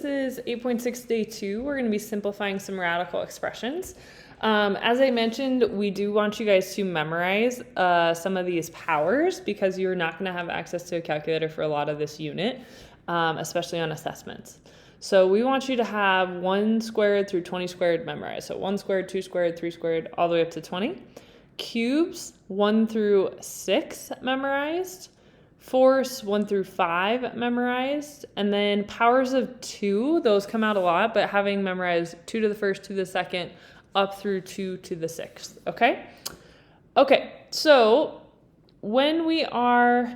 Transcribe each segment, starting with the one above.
This is 8.6 day 2. We're going to be simplifying some radical expressions. As I mentioned, we do want you guys to memorize some of these powers because you're not going to have access to a calculator for a lot of this unit, especially on assessments. So we want you to have 1 squared through 20 squared memorized. So 1 squared, 2 squared, 3 squared, all the way up to 20. Cubes 1 through 6 memorized. Force 1 through 5 memorized, and then powers of 2, those come out a lot, but having memorized 2 to the first, 2 to the second, up through 2 to the sixth, okay? Okay, so when we are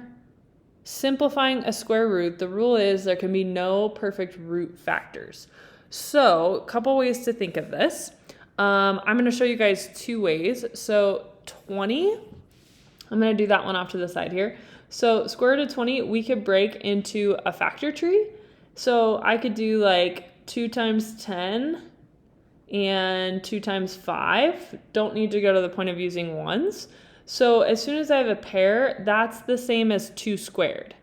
simplifying a square root, the rule is there can be no perfect root factors. So a couple ways to think of this. I'm going to show you guys 2 ways. So 20, I'm going to do that one off to the side here. So square root of 20, we could break into a factor tree. So I could do like 2 times 10 and 2 times 5. Don't need to go to the point of using ones. So as soon as I have a pair, that's the same as 2 squared,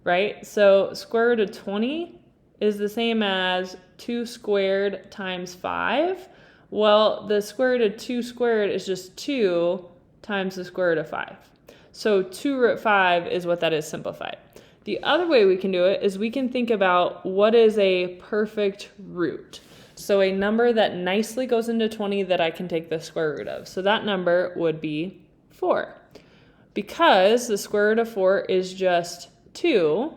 right? So square root of 20 is the same as 2 squared times 5. Well, the square root of 2 squared is just 2 times the square root of 5. So 2 root 5 is what that is simplified. The other way we can do it is we can think about what is a perfect root. So a number that nicely goes into 20 that I can take the square root of. So that number would be 4. Because the square root of 4 is just 2,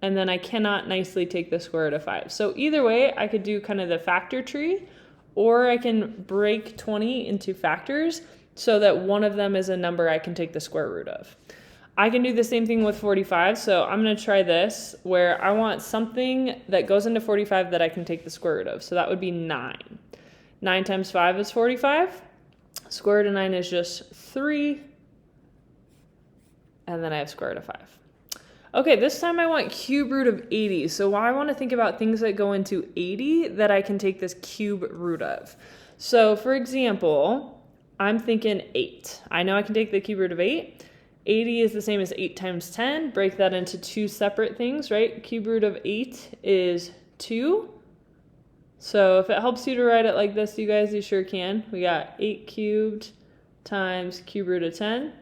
and then I cannot nicely take the square root of 5. So either way, I could do kind of the factor tree, or I can break 20 into factors so that one of them is a number I can take the square root of. I can do the same thing with 45, so I'm going to try this where I want something that goes into 45 that I can take the square root of. So that would be 9. 9 times 5 is 45. Square root of 9 is just 3. And then I have square root of 5. Okay, this time I want cube root of 80. So I want to think about things that go into 80 that I can take this cube root of. So for example, I'm thinking 8. I know I can take the cube root of 8. 80 is the same as 8 times 10. Break that into 2 separate things, right? Cube root of 8 is 2. So if it helps you to write it like this, you guys, you sure can. We got 8 cubed times cube root of 10.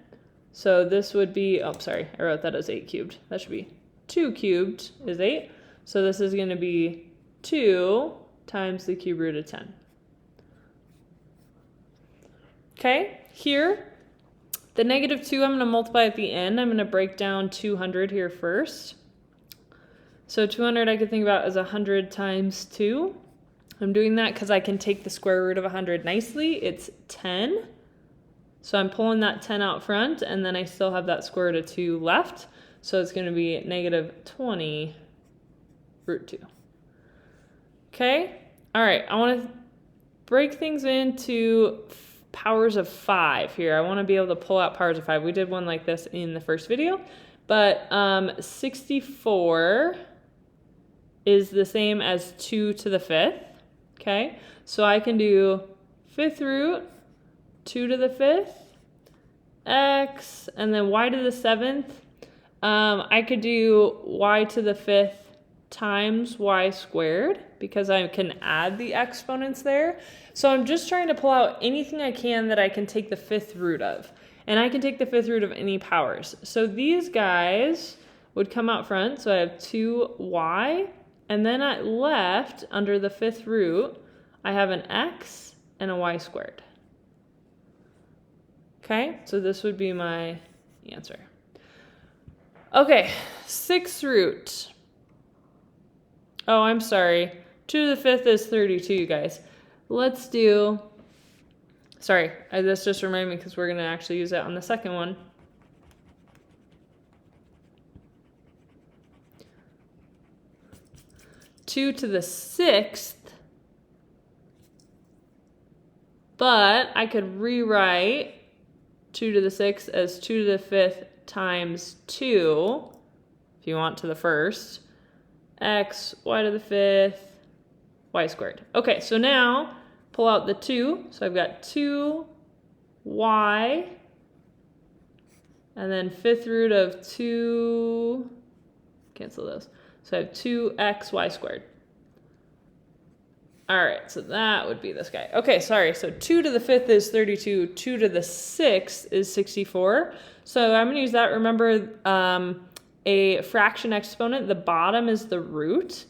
So this would be, oh, sorry, I wrote that as 8 cubed. That should be 2 cubed is 8. So this is going to be 2 times the cube root of 10. Okay, here, the negative 2 I'm going to multiply at the end. I'm going to break down 200 here first. So 200 I could think about as 100 times 2. I'm doing that because I can take the square root of 100 nicely. It's 10. So I'm pulling that 10 out front, and then I still have that square root of 2 left. So it's going to be negative 20 root 2. Okay, all right, I want to break things into powers of 5 here. I want to be able to pull out powers of 5. We did one like this in the first video, but 64 is the same as 2 to the 5th. Okay, so I can do 5th root, 2 to the 5th, x, and then y to the 7th. I could do y to the 5th times y squared because I can add the exponents there. So I'm just trying to pull out anything I can that I can take the 5th root of. And I can take the 5th root of any powers. So these guys would come out front. So I have 2y. And then at left, under the 5th root, I have an x and a y squared. Okay, so this would be my answer. Okay, 6th root. Oh, I'm sorry. 2 to the 5th is 32, you guys. Let's do, sorry, this just reminded me because we're going to actually use it on the second one. Two to the 6th, but I could rewrite 2 to the 6th as 2 to the 5th times 2, if you want to the first, x, y to the 5th, y squared. Okay, so now pull out the 2. So I've got 2y, and then 5th root of 2, cancel those. So I have 2xy squared. All right, so that would be this guy. Okay, sorry. So 2 to the 5th is 32. 2 to the 6th is 64. So I'm going to use that. Remember, a fraction exponent, the bottom is the root.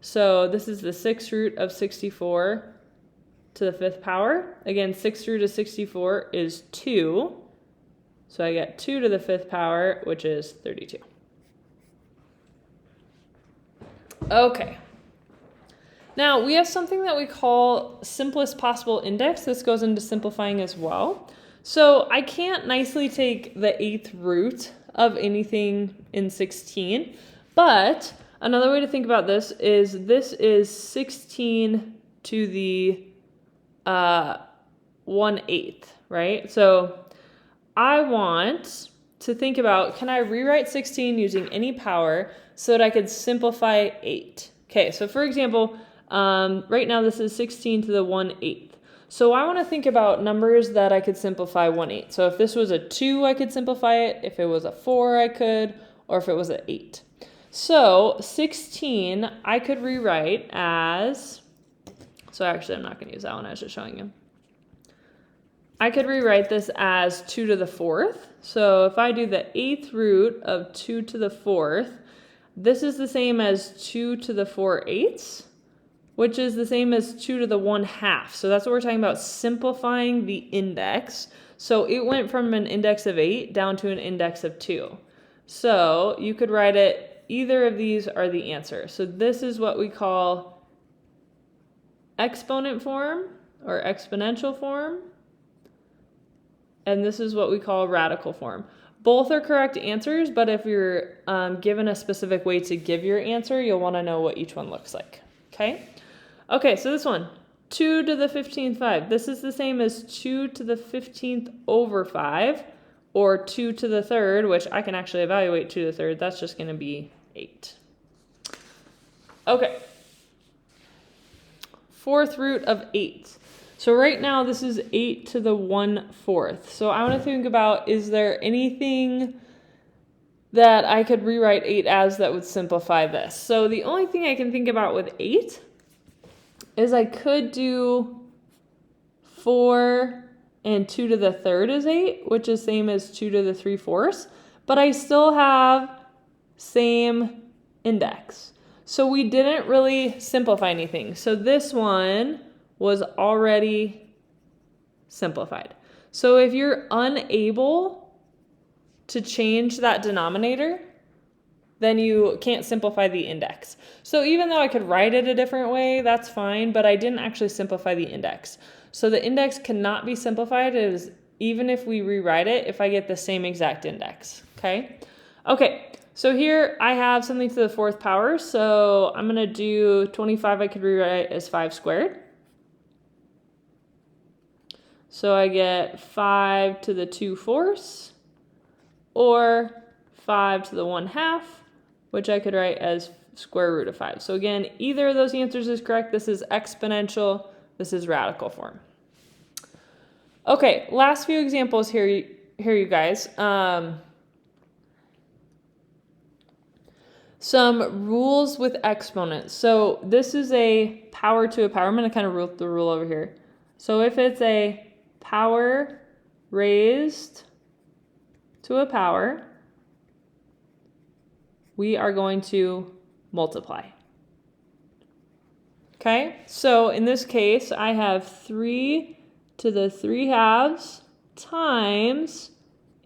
So this is the 6th root of 64 to the 5th power. Again, 6th root of 64 is 2. So I get 2 to the 5th power, which is 32. Okay. Now, we have something that we call simplest possible index. This goes into simplifying as well. So I can't nicely take the 8th root of anything in 16, but another way to think about this is 16 to the 1/8, right? So I want to think about, can I rewrite 16 using any power so that I could simplify 8? Okay, so for example, right now this is 16 to the 1/8. So I want to think about numbers that I could simplify 1/8. So if this was a 2, I could simplify it. If it was a 4, I could, or if it was an 8. So 16, I could rewrite as, so actually I'm not going to use that one, I was just showing you. I could rewrite this as 2 to the 4th. So if I do the 8th root of 2 to the 4th, this is the same as 2 to the 4/8, which is the same as 2 to the 1/2. So that's what we're talking about, simplifying the index. So it went from an index of 8 down to an index of 2. So you could write it, either of these are the answer. So this is what we call exponent form or exponential form. And this is what we call radical form. Both are correct answers, but if you're given a specific way to give your answer, you'll want to know what each one looks like. Okay? Okay, so this one, 2 to the 15th 5. This is the same as 2 to the 15th over 5, or 2 to the 3rd, which I can actually evaluate 2 to the 3rd. That's just going to be 8. Okay. 4th root of 8. So right now this is 8 to the 1/4. So I want to think about, is there anything that I could rewrite 8 as that would simplify this? So the only thing I can think about with 8 is I could do 4 and 2 to the 3rd is 8, which is same as 2 to the 3/4, but I still have same index. So we didn't really simplify anything. So this one was already simplified. So if you're unable to change that denominator, then you can't simplify the index. So even though I could write it a different way, that's fine, but I didn't actually simplify the index. So the index cannot be simplified even if we rewrite it, if I get the same exact index, okay? Okay, so here I have something to the 4th power, so I'm gonna do 25, I could rewrite as 5 squared. So I get 5 to the 2/4, or 5 to the 1/2, which I could write as square root of 5. So again, either of those answers is correct. This is exponential, this is radical form. Okay, last few examples here you guys. Some rules with exponents. So this is a power to a power. I'm going to kind of rule the rule over here. So if it's a power raised to a power, we are going to multiply. Okay, so in this case, I have 3 to the 3/2 times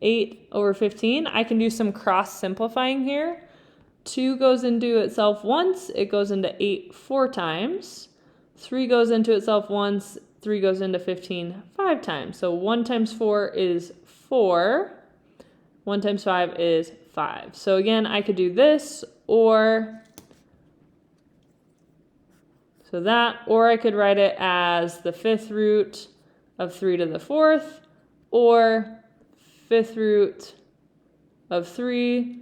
8 over 15. I can do some cross simplifying here. 2 goes into itself once, it goes into 8 4 times. 3 goes into itself once, 3 goes into 15 5 times. So 1 times 4 is 4. 1 times 5 is 5. So again, I could do this, or I could write it as the 5th root of 3 to the 4th, or 5th root of 3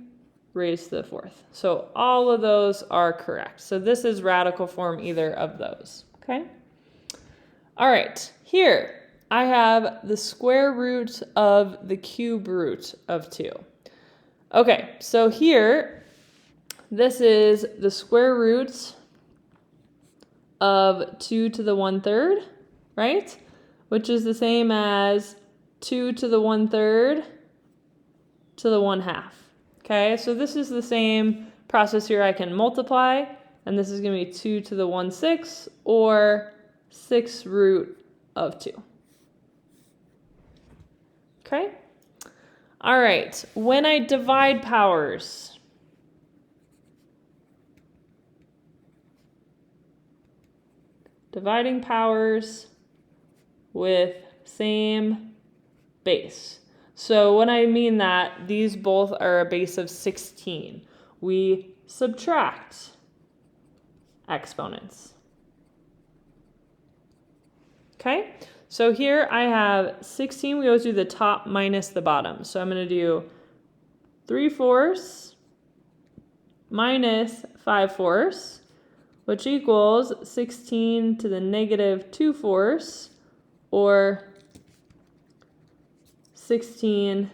raised to the 4th. So all of those are correct. So this is radical form, either of those, okay? All right, here I have the square root of the cube root of 2. Okay, so here, this is the square root of 2 to the 1/3, right? Which is the same as 2 to the 1/3 to the 1/2. Okay, so this is the same process here. I can multiply, and this is going to be 2 to the 1/6 or 6 root of 2. Okay? All right, when I divide powers, dividing powers with same base. So when I mean that, these both are a base of 16. We subtract exponents. Okay, so here I have 16. We always do the top minus the bottom. So I'm going to do 3/4 minus 5/4, which equals 16 to the negative 2/4, or 16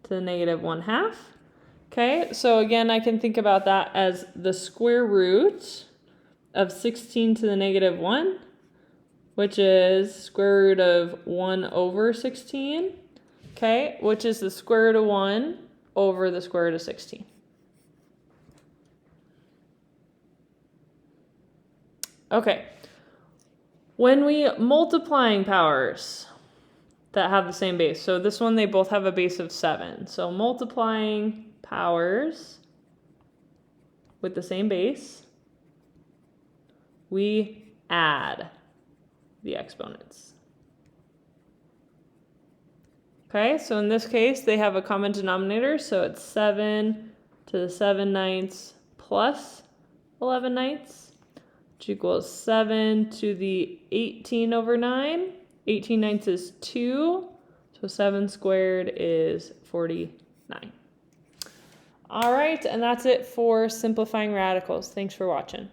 to the negative 1/2. Okay, so again, I can think about that as the square root of 16 to the negative 1, which is square root of 1 over 16, okay, which is the square root of 1 over the square root of 16. Okay, when we multiplying powers that have the same base, so this one, they both have a base of 7. So multiplying powers with the same base, we add the exponents. Okay, so in this case, they have a common denominator, so it's 7 to the 7/9 plus 11/9, which equals 7 to the 18 over 9. 18/9 is 2, so 7 squared is 49. All right, and that's it for simplifying radicals. Thanks for watching.